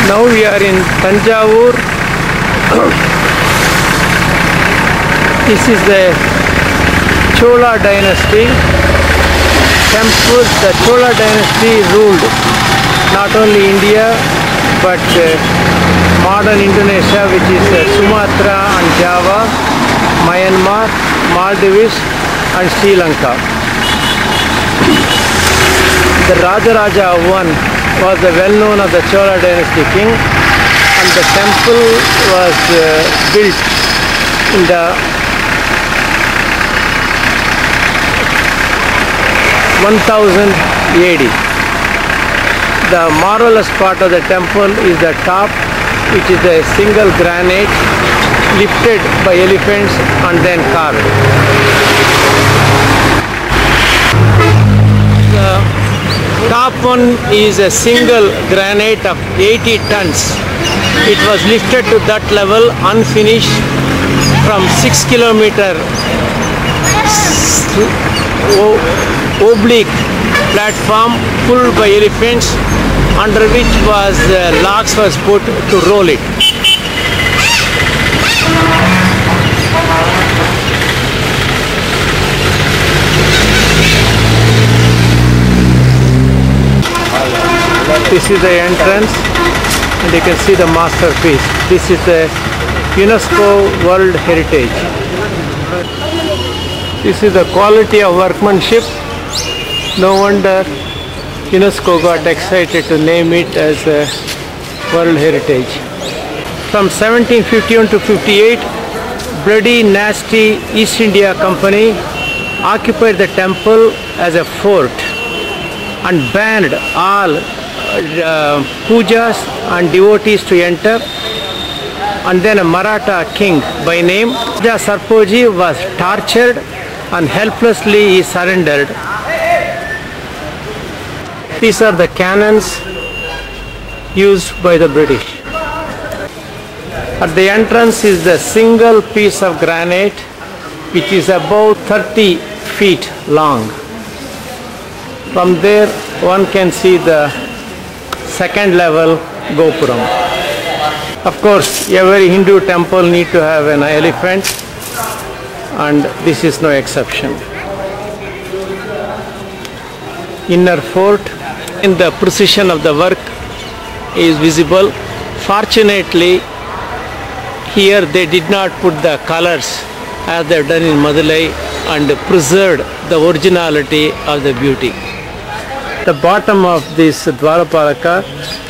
Now we are in Tanjavur. This is the Chola dynasty temple. The Chola dynasty ruled not only India but modern Indonesia, which is Sumatra and Java, Myanmar, Maldives and Sri Lanka. The Raja I was the well-known of the Chola dynasty king, and the temple was built in the 1000 AD. The marvelous part of the temple is the top, which is a single granite lifted by elephants and then carved. The top one is a single granite of 80 tons. It was lifted to that level unfinished from 6 kilometer oblique platform pulled by elephants, under which was logs was put to roll it. This is the entrance, and you can see the masterpiece. This is the UNESCO World Heritage. This is the quality of workmanship. No wonder UNESCO got excited to name it as a World Heritage. From 1751 to 58, bloody nasty East India Company occupied the temple as a fort and banned all pujas and devotees to enter. And then a Maratha king by name Raja Sarpoji was tortured and helplessly he surrendered. These are the cannons used by the British. At the entrance is the single piece of granite which is about 30 feet long. From there one can see the second level Gopuram. Of course, every Hindu temple need to have an elephant, and this is no exception. Inner fort, in the precision of the work is visible. Fortunately, here they did not put the colors as they have done in Madulai and preserved the originality of the beauty. The bottom of this Dwarapalaka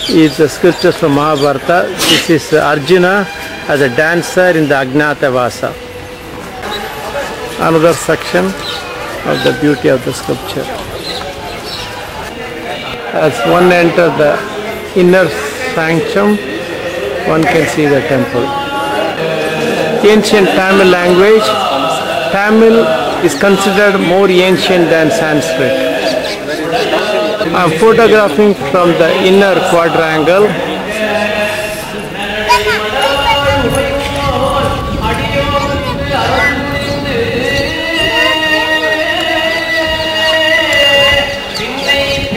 is the scriptures from Mahabharata. This is Arjuna as a dancer in the Ajnatavasa. Another section of the beauty of the sculpture. As one enters the inner sanctum, one can see the temple. Ancient Tamil language. Tamil is considered more ancient than Sanskrit. I am photographing from the inner quadrangle.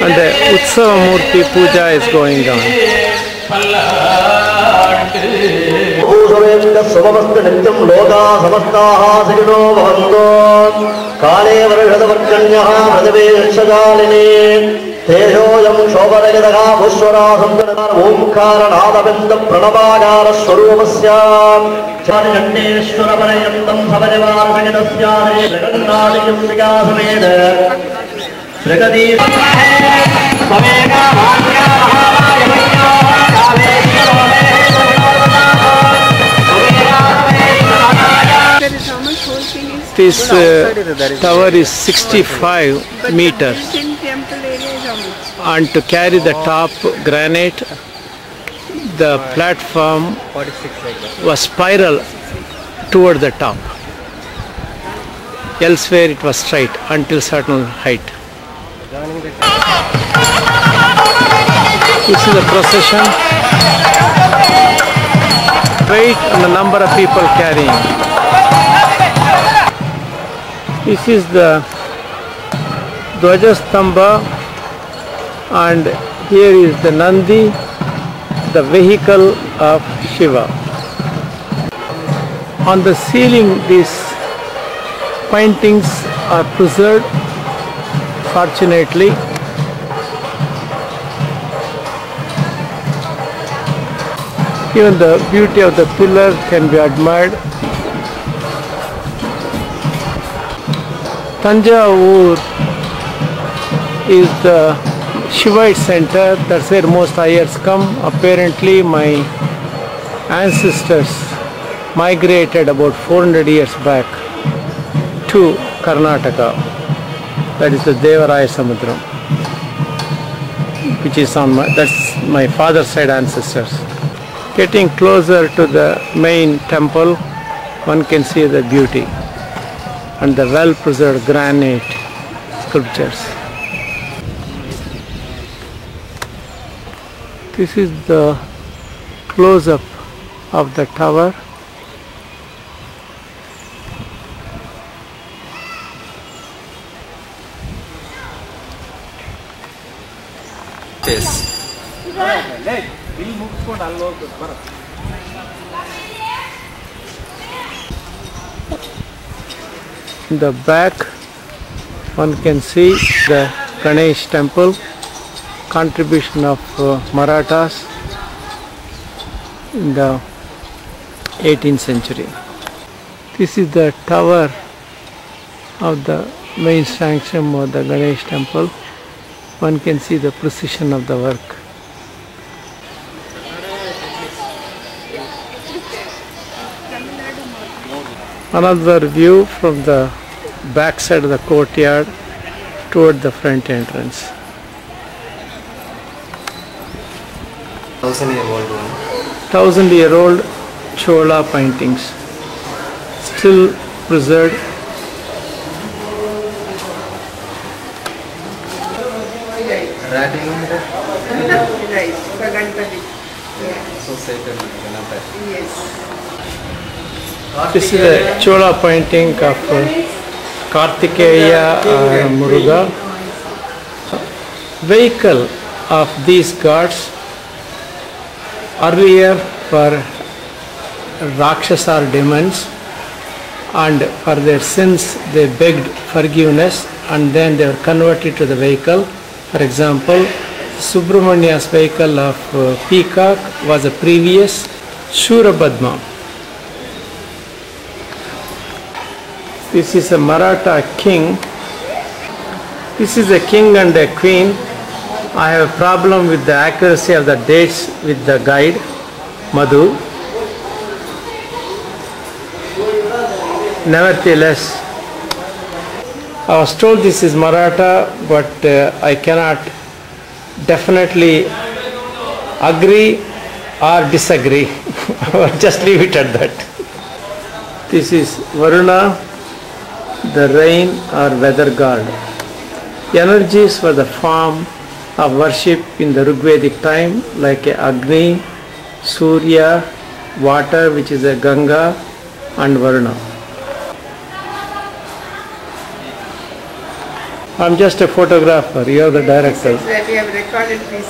And the Utsava Murti Puja is going on. Tejoyam Shobaragadaha Bushwara Sandana Omkaranadabinda Pranabagara Swarupasya Charijandeshwara Parayandam Sabarivar Sagadasya Jagadannadiyam Vigasameda Srigadi Samega Bhagya Mahavayamaya This tower is 65 meters. And to carry the top granite, the platform was spiral toward the top. Elsewhere it was straight until certain height. This is the procession. Weight and the number of people carrying. This is the Dwajastamba, and here is the Nandi, the vehicle of Shiva. On the ceiling, these paintings are preserved, fortunately. Even the beauty of the pillar can be admired. Tanjavur is the Shivite center. That's where most Iyer come. Apparently my ancestors migrated about 400 years back to Karnataka. That is the Devaraya Samudram, which is on that's my father's side ancestors. Getting closer to the main temple, one can see the beauty and the well-preserved granite sculptures. This is the close-up of the tower. Yes. In the back, one can see the Ganesh temple, contribution of Marathas in the 18th century. This is the tower of the main sanctum of the Ganesh temple. One can see the precision of the work. Another view from the back side of the courtyard toward the front entrance. 1000-year-old one. 1000-year-old Chola paintings, still preserved. Right, for Ganpati. Associated with Ganapati. Yes. This is a Chola painting of Kartikeya Muruga. Vehicle of these gods earlier for Rakshasa or demons, and for their sins they begged forgiveness and then they were converted to the vehicle. For example, Subramania's vehicle of peacock was a previous Shurabadma. This is a Maratha king. This is a king and a queen. I have a problem with the accuracy of the dates with the guide, Madhu. Nevertheless, I was told this is Maratha, but I cannot definitely agree or disagree. Or just leave it at that. This is Varuna, the rain or weather god. Energies for the form of worship in the Rigvedic time, like Agni, Surya, water which is a Ganga, and Varuna. I'm just a photographer, you are the director. That we have recorded this.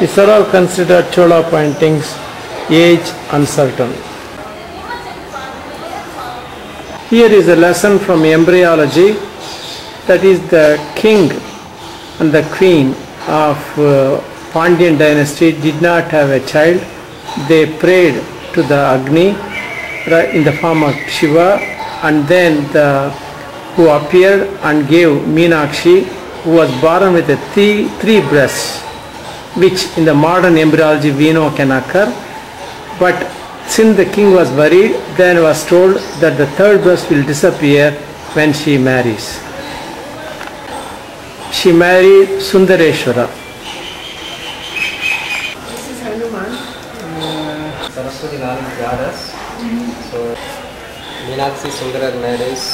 These are all considered Chola paintings, age uncertain. Here is a lesson from embryology, that is the king and the queen of Pandyan dynasty did not have a child. They prayed to the Agni in the form of Shiva, and then who appeared and gave Meenakshi, who was born with a three breasts, which in the modern embryology we know can occur. But since the king was worried, then was told that the third breast will disappear when she marries. She married Sundareshwara. This is Hanuman. Saraswati Narayan is goddess. So Meenakshi Sundara marriage.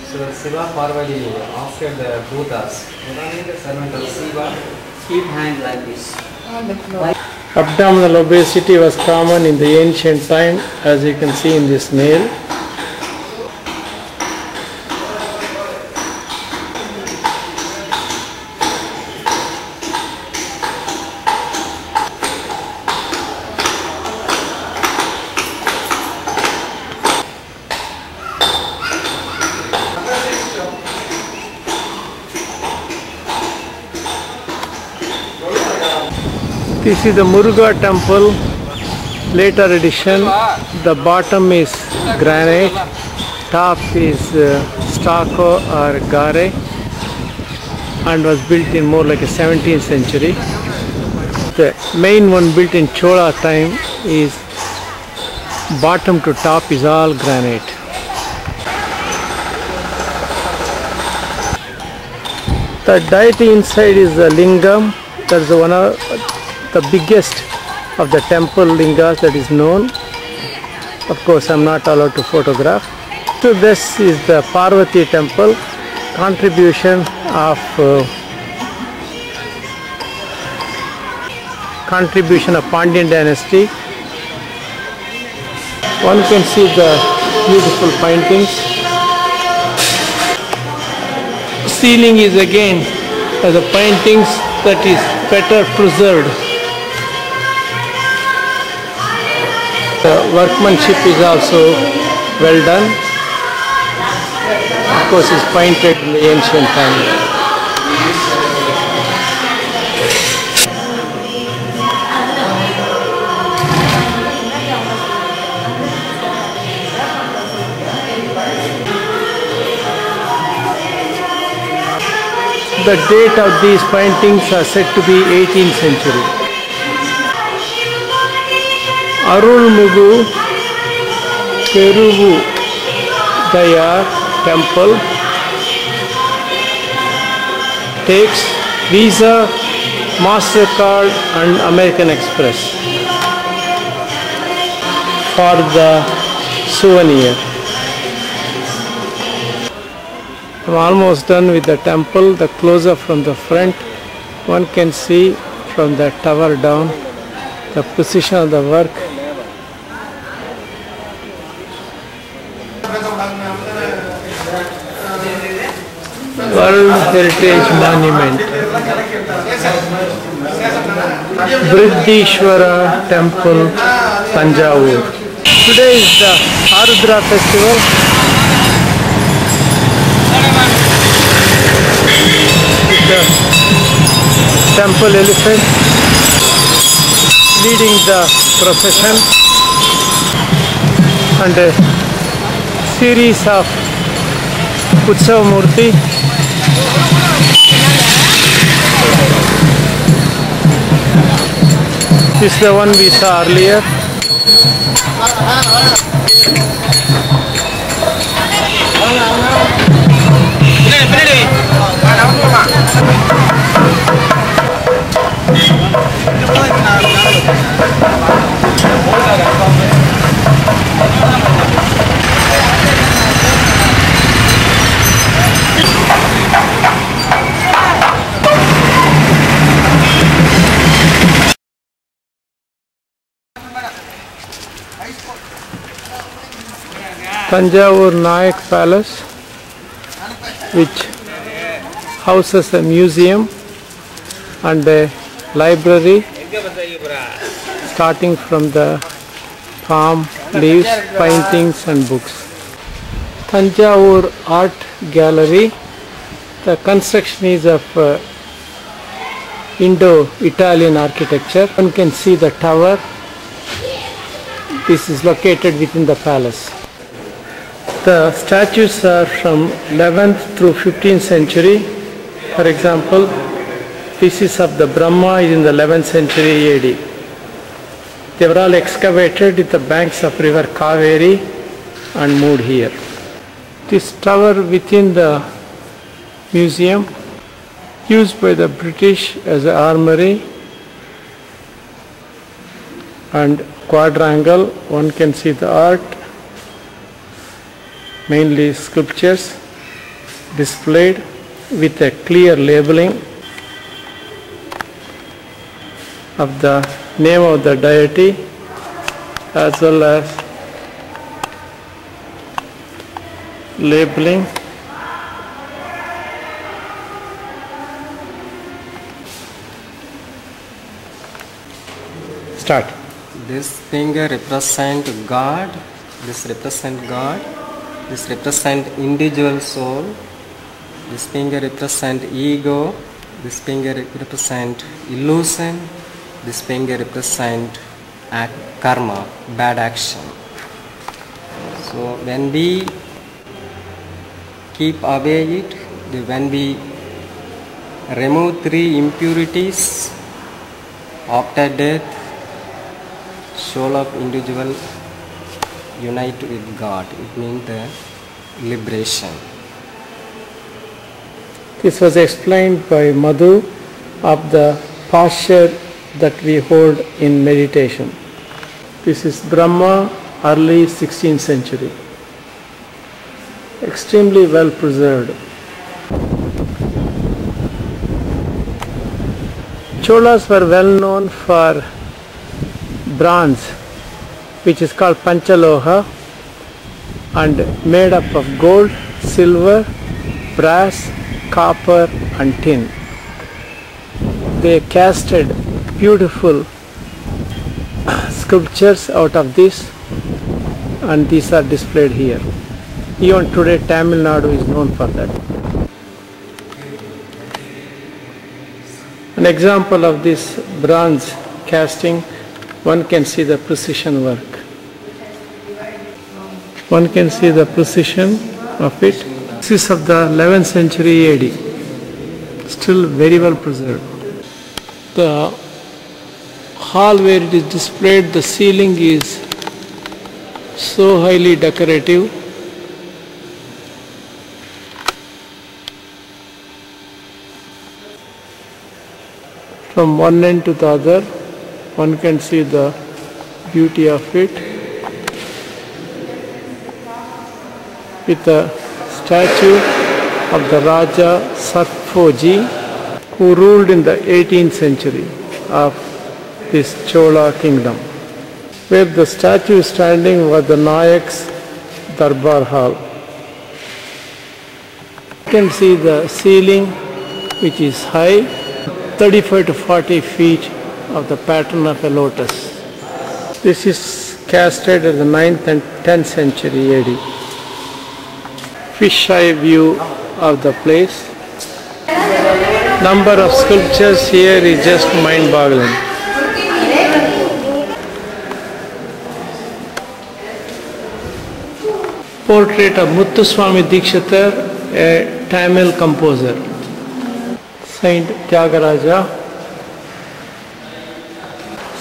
So Shiva Parvati after the Bhutas. Bhutani the servant of Shiva. Keep hand like this. On the floor. Abdominal obesity was common in the ancient time, as you can see in this male. This is the Muruga temple, later edition. The bottom is granite, top is stucco or gare, and was built in more like a 17th century. The main one built in Chola time is bottom to top is all granite. The deity inside is the lingam. That's one of the biggest of the temple lingas that is known. Of course, I'm not allowed to photograph. So this is the Parvati temple, contribution of Pandyan dynasty. One can see the beautiful paintings. Ceiling is again the paintings that is better preserved. The workmanship is also well done. Of course, it's painted in the ancient time. The date of these paintings are said to be 18th century. Arulmugu Keruvu Daya temple takes Visa, MasterCard and American Express for the souvenir. I'm almost done with the temple. The close-up from the front, one can see from the tower down the position of the work. World Heritage Monument, Brihdishwara Temple, Tanjavur. Today is the Arudra festival. The temple elephant leading the procession and a series of Utsav Murti. This is the one we saw earlier. Tanjavur Palace, which houses a museum and a library starting from the palm leaves, paintings and books. Thanjavur Art Gallery, the construction is of Indo-Italian architecture. One can see the tower. This is located within the palace. The statues are from 11th through 15th century. For example, pieces of the Brahma is in the 11th century AD. They were all excavated at the banks of river Kaveri and moved here. This tower within the museum, used by the British as an armory, and quadrangle, one can see the art, mainly sculptures displayed with a clear labeling of the name of the deity as well as labeling start. This finger represent God, this represent God, this represent individual soul, this finger represent ego, this finger represent illusion, This finger represent karma, bad action. So when we keep away it, when we remove 3 impurities after death, soul of individual unite with God. It means the liberation. This was explained by Madhu of the posture that we hold in meditation. This is Brahma, early 16th century. Extremely well preserved. Cholas were well known for bronze, which is called Panchaloha, and made up of gold, silver, brass, copper and tin. They casted beautiful sculptures out of this, and these are displayed here. Even today Tamil Nadu is known for that. An example of this bronze casting, one can see the precision work. One can see the precision of it. This is of the 11th century AD, still very well preserved. The hall where it is displayed, the ceiling is so highly decorative. From one end to the other, one can see the beauty of it, with a statue of the Raja Sarfoji, who ruled in the 18th century of this Chola kingdom. Where the statue is standing was the Nayak's Darbar Hall. You can see the ceiling, which is high, 35 to 40 feet, of the pattern of a lotus. This is casted at the 9th and 10th century AD. Fish-eye view of the place. Number of sculptures here is just mind-boggling. Portrait of Muthuswami Dikshitar, a Tamil composer. Saint Tyagaraja.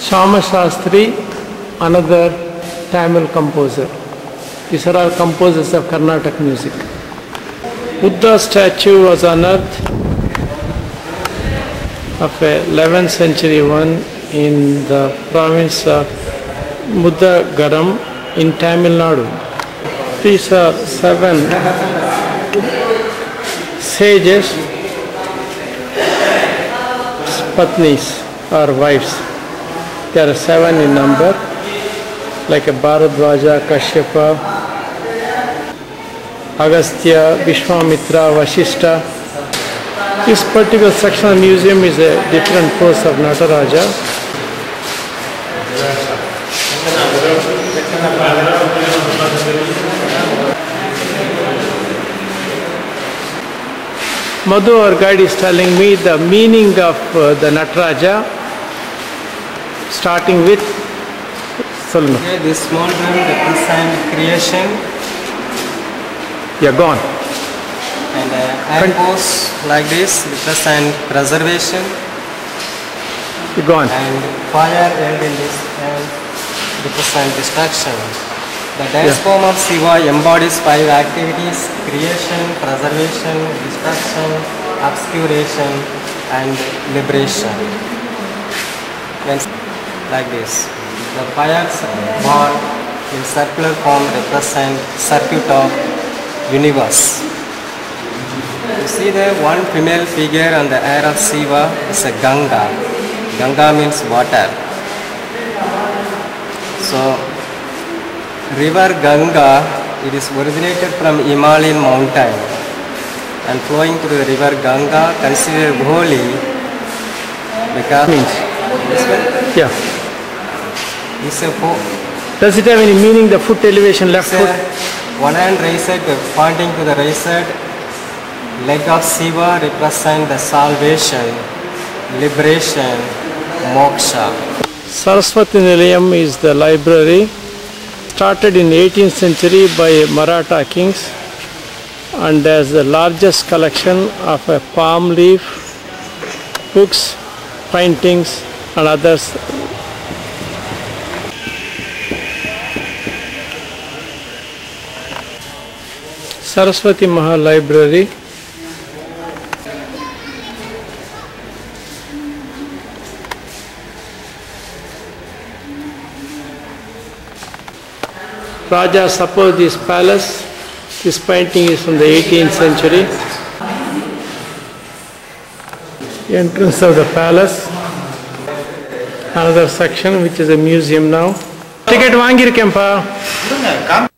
Shama Shastri, another Tamil composer. These are all composers of Carnatic music. Buddha statue was unearthed of a 11th century one in the province of Muddagaram in Tamil Nadu. These are 7 sages, patnis or wives. There are 7 in number, like a Bharadwaja, Kashyapa, Agastya, Vishwamitra, Vashishta. This particular section of the museum is a different pose of Nataraja. Madhu, our guide, is telling me the meaning of the Nataraja, starting with Solno. Okay, this small drum represents creation. Yeah, gone. And hand pose like this represent preservation. You're gone. And fire held in this hand represent destruction. The dance form of Shiva embodies 5 activities: creation, preservation, destruction, obscuration and liberation. Like this. The fires born in circular form represent circuit of universe. You see the one female figure on the hair of Shiva is a Ganga. Ganga means water. So river Ganga, it is originated from Himalayan mountain and flowing through the river Ganga, considered holy because this one? Yeah. This is Does it have any meaning, the foot elevation, left foot? One hand raised, pointing to the raised leg of Shiva represent the salvation, liberation moksha. Saraswati Nilayam is the library started in 18th century by Maratha kings and has the largest collection of palm leaf, books, paintings and others. Saraswati Mahal Library. Raja supposed this palace. This painting is from the 18th century. Entrance of the palace. Another section which is a museum now. Ticket vaangirukempa.